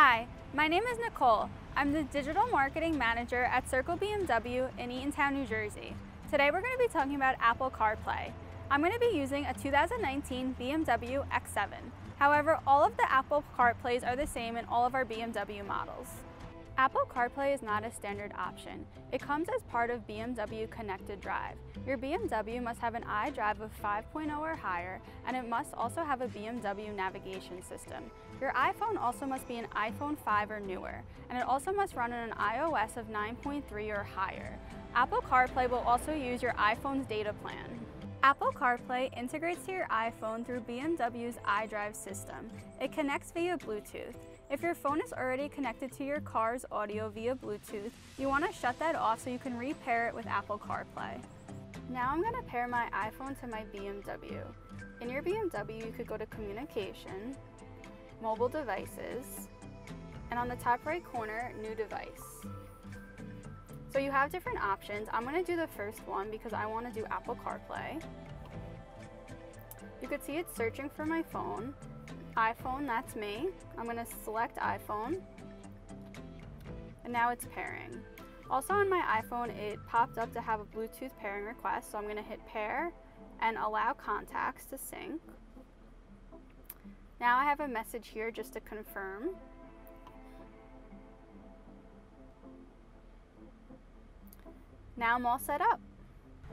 Hi, my name is Nicole. I'm the Digital Marketing Manager at Circle BMW in Eatontown, New Jersey. Today we're going to be talking about Apple CarPlay. I'm going to be using a 2019 BMW X7. However, all of the Apple CarPlays are the same in all of our BMW models. Apple CarPlay is not a standard option. It comes as part of BMW Connected Drive. Your BMW must have an iDrive of 5.0 or higher, and it must also have a BMW navigation system. Your iPhone also must be an iPhone 5 or newer, and it also must run on an iOS of 9.3 or higher. Apple CarPlay will also use your iPhone's data plan. Apple CarPlay integrates to your iPhone through BMW's iDrive system. It connects via Bluetooth. If your phone is already connected to your car's audio via Bluetooth, you want to shut that off so you can repair it with Apple CarPlay. Now I'm going to pair my iPhone to my BMW. In your BMW, you could go to Communication, Mobile Devices, and on the top right corner, New Device. So you have different options. I'm going to do the first one because I want to do Apple CarPlay. You could see it's searching for my phone. iPhone, that's me. I'm going to select iPhone. And now it's pairing. Also on my iPhone, it popped up to have a Bluetooth pairing request. So I'm going to hit pair and allow contacts to sync. Now I have a message here just to confirm. Now I'm all set up.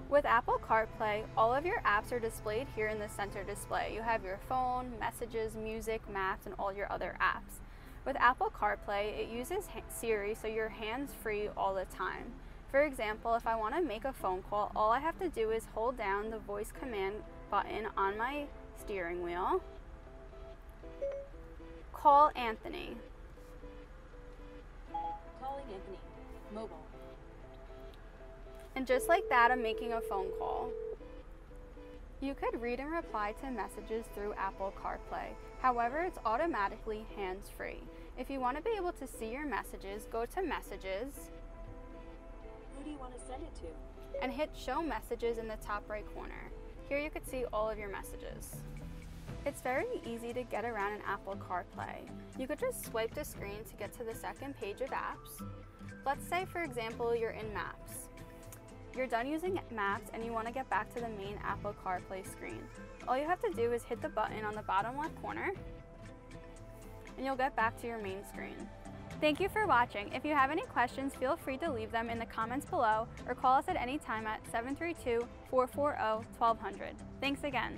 With Apple CarPlay, all of your apps are displayed here in the center display. You have your phone, messages, music, maps, and all your other apps. With Apple CarPlay, it uses Siri, so you're hands-free all the time. For example, if I want to make a phone call, all I have to do is hold down the voice command button on my steering wheel. Call Anthony. Calling Anthony. Mobile. And just like that, I'm making a phone call. You could read and reply to messages through Apple CarPlay. However, it's automatically hands-free. If you want to be able to see your messages, go to Messages. Who do you want to send it to? And hit Show Messages in the top right corner. Here you could see all of your messages. It's very easy to get around in Apple CarPlay. You could just swipe the screen to get to the second page of apps. Let's say, for example, you're in Maps. You're done using Maps and you want to get back to the main Apple CarPlay screen. All you have to do is hit the button on the bottom left corner and you'll get back to your main screen. Thank you for watching. If you have any questions, feel free to leave them in the comments below or call us at any time at 732-440-1200. Thanks again.